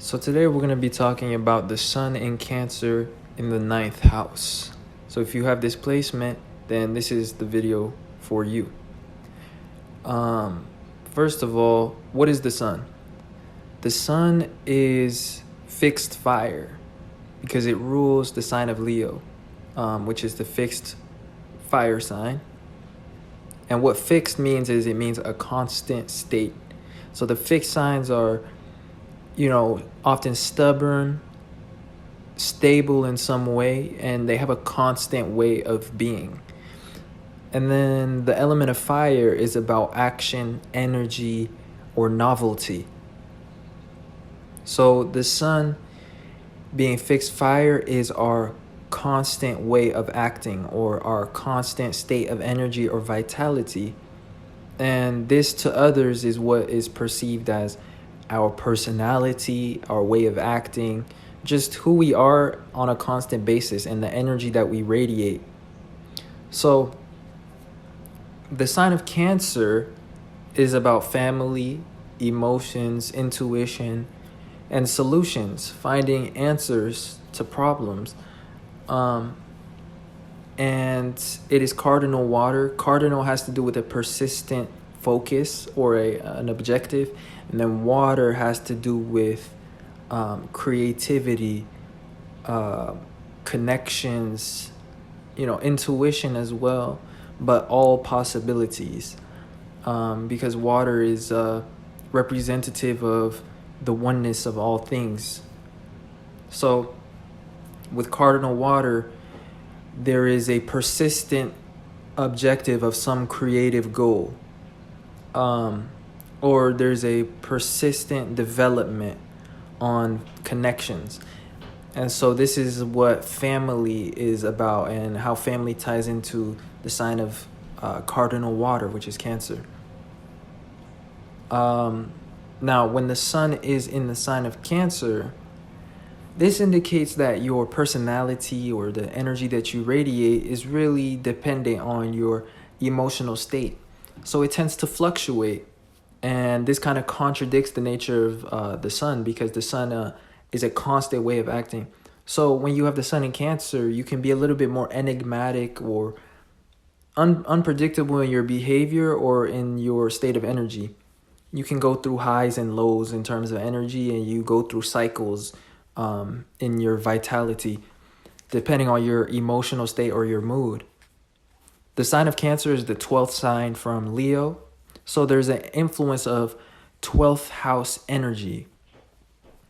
So today we're going to be talking about the sun in Cancer in the 9th house. So if you have this placement, then this is the video for you. First of all, what is the sun? The sun is fixed fire because it rules the sign of Leo, which is the fixed fire sign. And what fixed means is it means a constant state. So the fixed signs are, often stubborn, stable in some way, and they have a constant way of being. And then the element of fire is about action, energy, or novelty. So the sun being fixed fire is our constant way of acting, or our constant state of energy or vitality. And this to others is what is perceived as our personality, our way of acting, just who we are on a constant basis, and the energy that we radiate. So the sign of Cancer is about family, emotions, intuition, and solutions, finding answers to problems. And it is cardinal water. Cardinal has to do with a persistent focus or an objective. And then water has to do with creativity, connections, intuition as well, but all possibilities. Because water is representative of the oneness of all things. So with cardinal water, there is a persistent objective of some creative goal. Or there's a persistent development on connections. And so this is what family is about, and how family ties into the sign of cardinal water, which is Cancer. Now, when the sun is in the sign of Cancer, this indicates that your personality or the energy that you radiate is really dependent on your emotional state. So it tends to fluctuate. And this kind of contradicts the nature of the sun, because the sun is a constant way of acting. So when you have the sun in Cancer, you can be a little bit more enigmatic or unpredictable in your behavior or in your state of energy. You can go through highs and lows in terms of energy, and you go through cycles in your vitality, depending on your emotional state or your mood. The sign of Cancer is the 12th sign from Leo. So there's an influence of 12th house energy.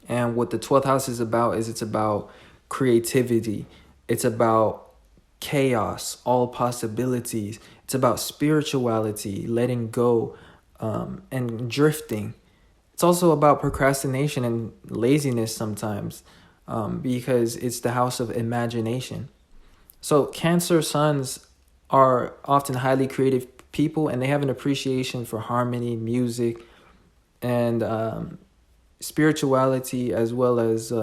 And what the 12th house is about is it's about creativity. It's about chaos, all possibilities. It's about spirituality, letting go, and drifting. It's also about procrastination and laziness sometimes, because it's the house of imagination. So Cancer suns are often highly creative people, and they have an appreciation for harmony, music, and spirituality, as well as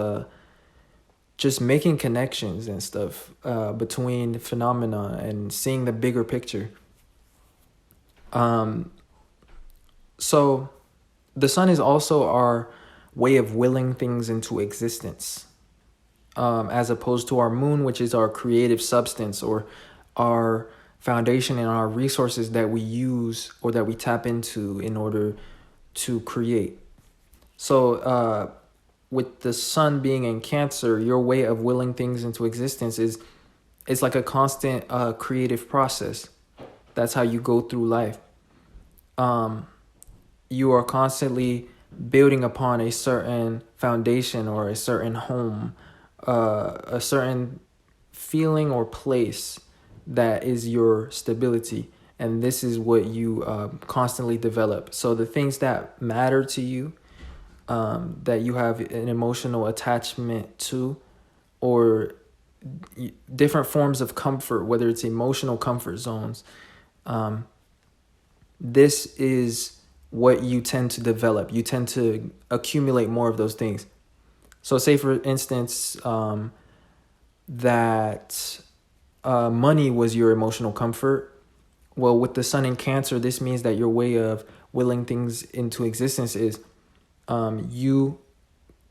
just making connections and stuff between phenomena and seeing the bigger picture. So the sun is also our way of willing things into existence, as opposed to our moon, which is our creative substance, or our foundation and our resources that we use or that we tap into in order to create. So with the sun being in Cancer, your way of willing things into existence it's like a constant creative process. That's how you go through life. You are constantly building upon a certain foundation or a certain home, a certain feeling or place that is your stability. And this is what you constantly develop. So the things that matter to you, that you have an emotional attachment to, or different forms of comfort, whether it's emotional comfort zones, this is what you tend to develop. You tend to accumulate more of those things. So say, for instance, that money was your emotional comfort. Well, with the sun in Cancer, this means that your way of willing things into existence is you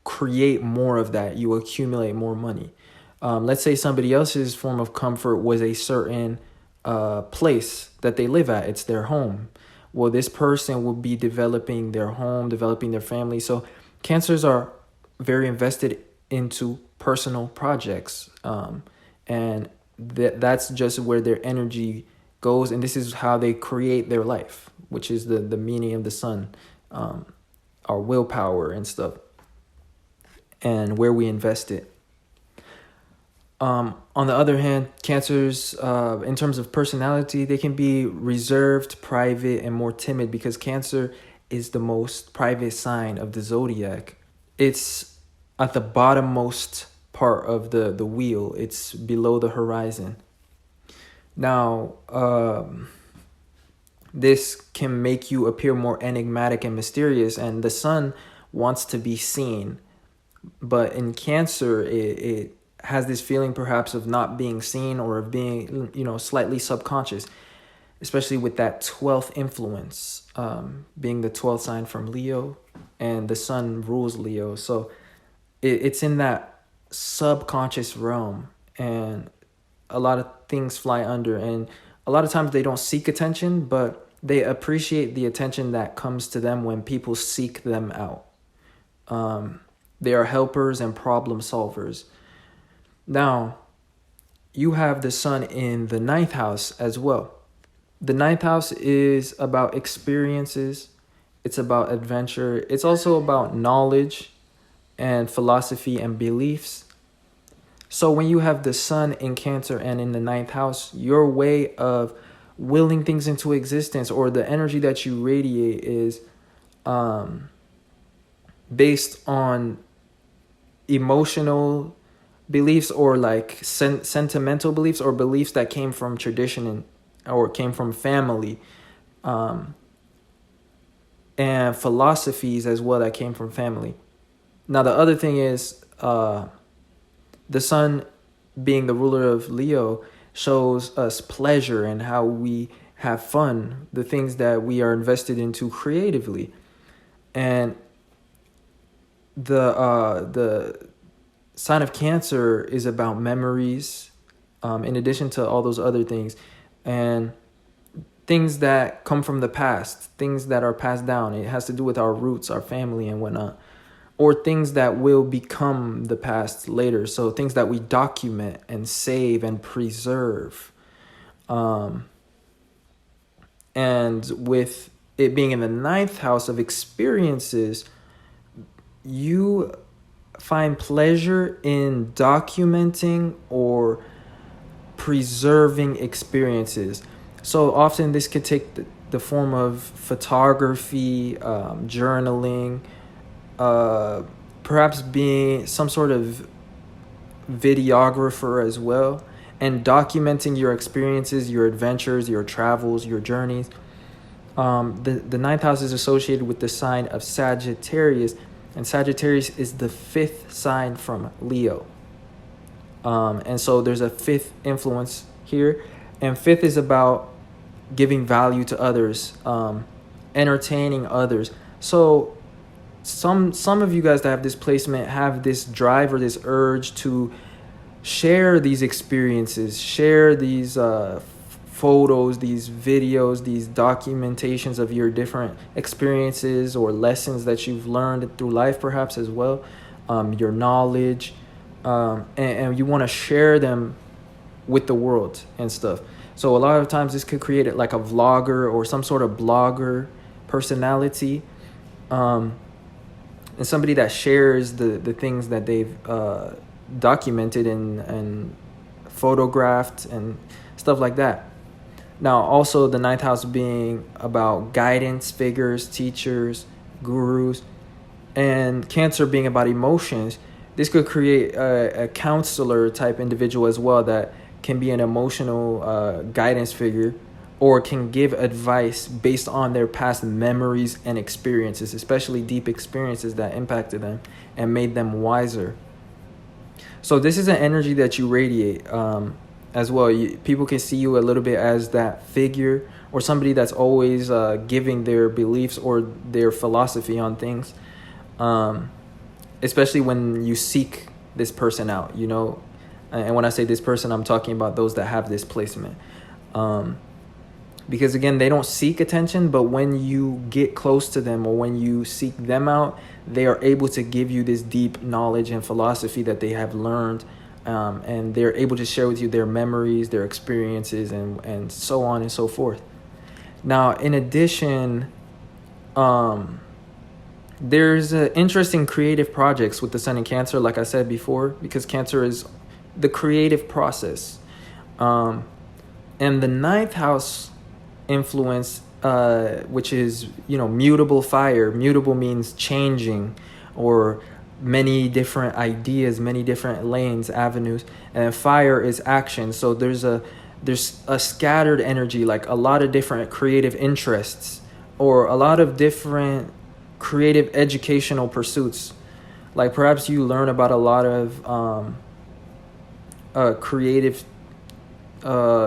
create more of that. You accumulate more money. Let's say somebody else's form of comfort was a certain place that they live at. It's their home. Well, this person will be developing their home, developing their family. So Cancers are very invested into personal projects. And that's just where their energy goes. And this is how they create their life, which is the meaning of the sun, our willpower and stuff, and where we invest it. On the other hand, Cancers, in terms of personality, they can be reserved, private, and more timid because Cancer is the most private sign of the zodiac. It's at the bottommost part of the wheel. It's below the horizon. Now, this can make you appear more enigmatic and mysterious, and the sun wants to be seen. But in Cancer, it has this feeling perhaps of not being seen or of being, slightly subconscious, especially with that 12th influence, being the 12th sign from Leo, and the sun rules Leo. So it's in that subconscious realm, and a lot of things fly under, and a lot of times they don't seek attention, but they appreciate the attention that comes to them when people seek them out. They are helpers and problem solvers. Now, you have the sun in the 9th house as well. The 9th house is about experiences. It's about adventure. It's also about knowledge and philosophy and beliefs. So when you have the sun in Cancer and in the 9th house, your way of willing things into existence, or the energy that you radiate, is based on emotional beliefs, or like sentimental beliefs, or beliefs that came from tradition or came from family, and philosophies as well that came from family. Now, the other thing is, the sun being the ruler of Leo shows us pleasure and how we have fun, the things that we are invested into creatively. And the sign of Cancer is about memories, in addition to all those other things, and things that come from the past, things that are passed down. It has to do with our roots, our family, and whatnot, or things that will become the past later. So things that we document and save and preserve. And with it being in the 9th house of experiences, you find pleasure in documenting or preserving experiences. So often this could take the form of photography, journaling, perhaps being some sort of videographer as well, and documenting your experiences, your adventures, your travels, your journeys. The 9th house is associated with the sign of Sagittarius, and Sagittarius is the 5th sign from Leo. And so there's a 5th influence here. And 5th is about giving value to others, entertaining others. So some of you guys that have this placement have this drive or this urge to share these experiences, share these photos, these videos, these documentations of your different experiences or lessons that you've learned through life, perhaps as well, your knowledge, and you want to share them with the world and stuff. So a lot of times this could create it like a vlogger or some sort of blogger personality, and somebody that shares the things that they've documented and photographed and stuff like that. Now, also the 9th house being about guidance figures, teachers, gurus, and Cancer being about emotions. This could create a counselor type individual as well that can be an emotional guidance figure, or can give advice based on their past memories and experiences, especially deep experiences that impacted them and made them wiser. So this is an energy that you radiate as well. People can see you a little bit as that figure, or somebody that's always giving their beliefs or their philosophy on things. especially when you seek this person out, you know. And when I say this person, I'm talking about those that have this placement. Because again, they don't seek attention, but when you get close to them or when you seek them out, they are able to give you this deep knowledge and philosophy that they have learned. And they're able to share with you their memories, their experiences, and so on and so forth. Now, in addition, there's interesting creative projects with the sun in Cancer, like I said before, because Cancer is the creative process. And the ninth house influence, which is, you know, mutable fire. Mutable means changing, or many different ideas, many different lanes, avenues. And fire is action. So there's a scattered energy, like a lot of different creative interests, or a lot of different creative educational pursuits. Like perhaps you learn about a lot of creative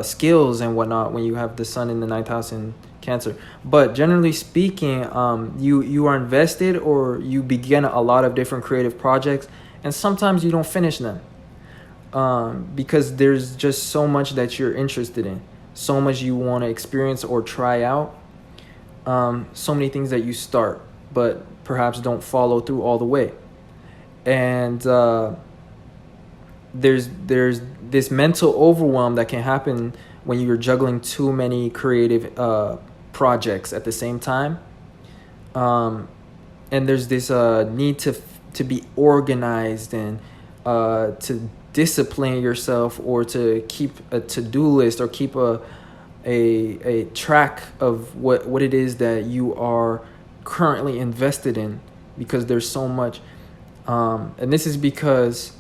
skills and whatnot when you have the sun in the ninth house in Cancer. But generally speaking, you are invested, or you begin a lot of different creative projects, and sometimes you don't finish them, because there's just so much that you're interested in, so much you want to experience or try out, so many things that you start but perhaps don't follow through all the way. And there's this mental overwhelm that can happen when you're juggling too many creative projects at the same time. And there's this need to be organized and to discipline yourself, or to keep a to-do list, or keep a track of what it is that you are currently invested in, because there's so much. And this is because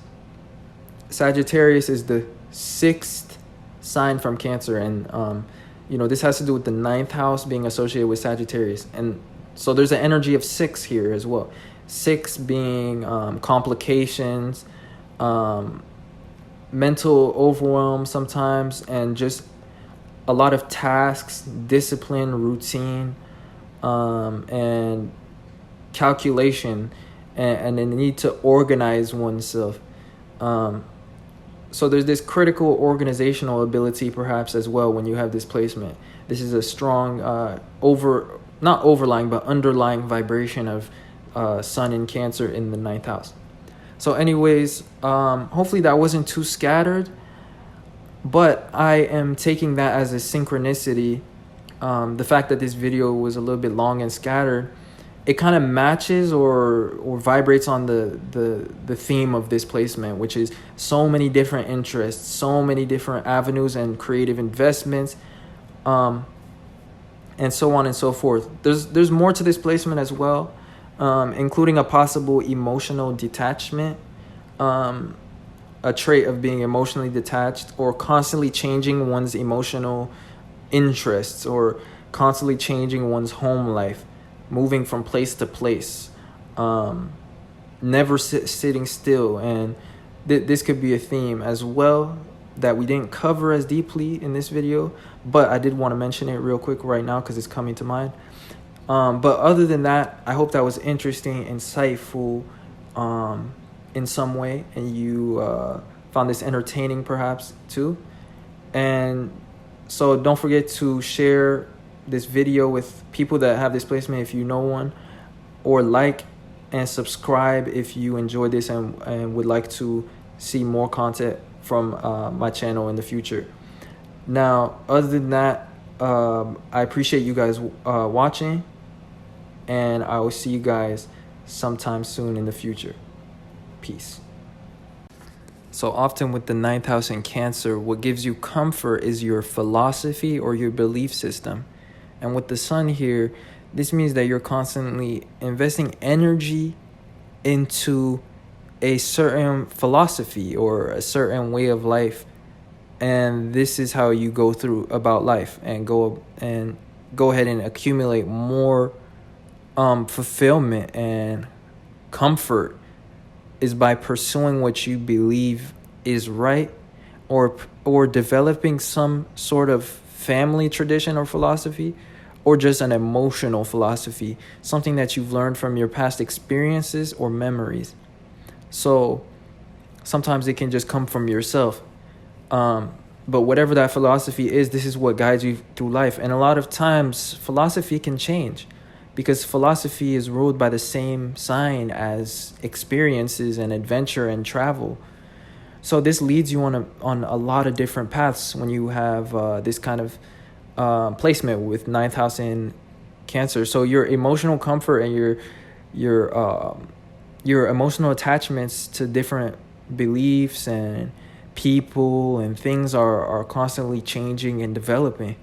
Sagittarius is the 6th sign from Cancer, and you know, this has to do with the 9th house being associated with Sagittarius, and so there's an energy of 6 here as well. 6 being complications, mental overwhelm sometimes, and just a lot of tasks, discipline, routine, and calculation, and the need to organize oneself. So there's this critical organizational ability perhaps as well when you have this placement. This is a strong not overlying, but underlying vibration of sun in Cancer in the 9th house. So anyways, hopefully that wasn't too scattered, but I am taking that as a synchronicity. The fact that this video was a little bit long and scattered, it kind of matches or vibrates on the theme of this placement, which is so many different interests, so many different avenues and creative investments, and so on and so forth. There's more to this placement as well, including a possible emotional detachment, a trait of being emotionally detached, or constantly changing one's emotional interests, or constantly changing one's home life, moving from place to place, never sitting still. And this could be a theme as well that we didn't cover as deeply in this video, but I did want to mention it real quick right now because it's coming to mind. But other than that, I hope that was interesting, insightful, in some way, and you found this entertaining perhaps too. And so don't forget to share this video with people that have this placement if you know one, or like and subscribe if you enjoy this and would like to see more content from my channel in the future. Now, other than that, I appreciate you guys watching, and I will see you guys sometime soon in the future. Peace. So often with the 9th house in Cancer, what gives you comfort is your philosophy or your belief system. And with the sun here, this means that you're constantly investing energy into a certain philosophy or a certain way of life. And this is how you go through about life and go ahead and accumulate more fulfillment and comfort, is by pursuing what you believe is right, or developing some sort of family tradition or philosophy, or just an emotional philosophy, something that you've learned from your past experiences or memories. So sometimes it can just come from yourself. But whatever that philosophy is, this is what guides you through life. And a lot of times philosophy can change, because philosophy is ruled by the same sign as experiences and adventure and travel. So this leads you on a lot of different paths when you have this kind of placement with ninth house in Cancer. So your emotional comfort and your emotional attachments to different beliefs and people and things are constantly changing and developing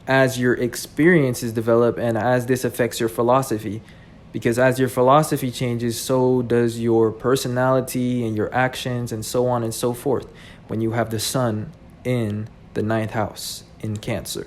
as your experiences develop, and as this affects your philosophy. Because as your philosophy changes, so does your personality and your actions and so on and so forth when you have the sun in the ninth house in Cancer.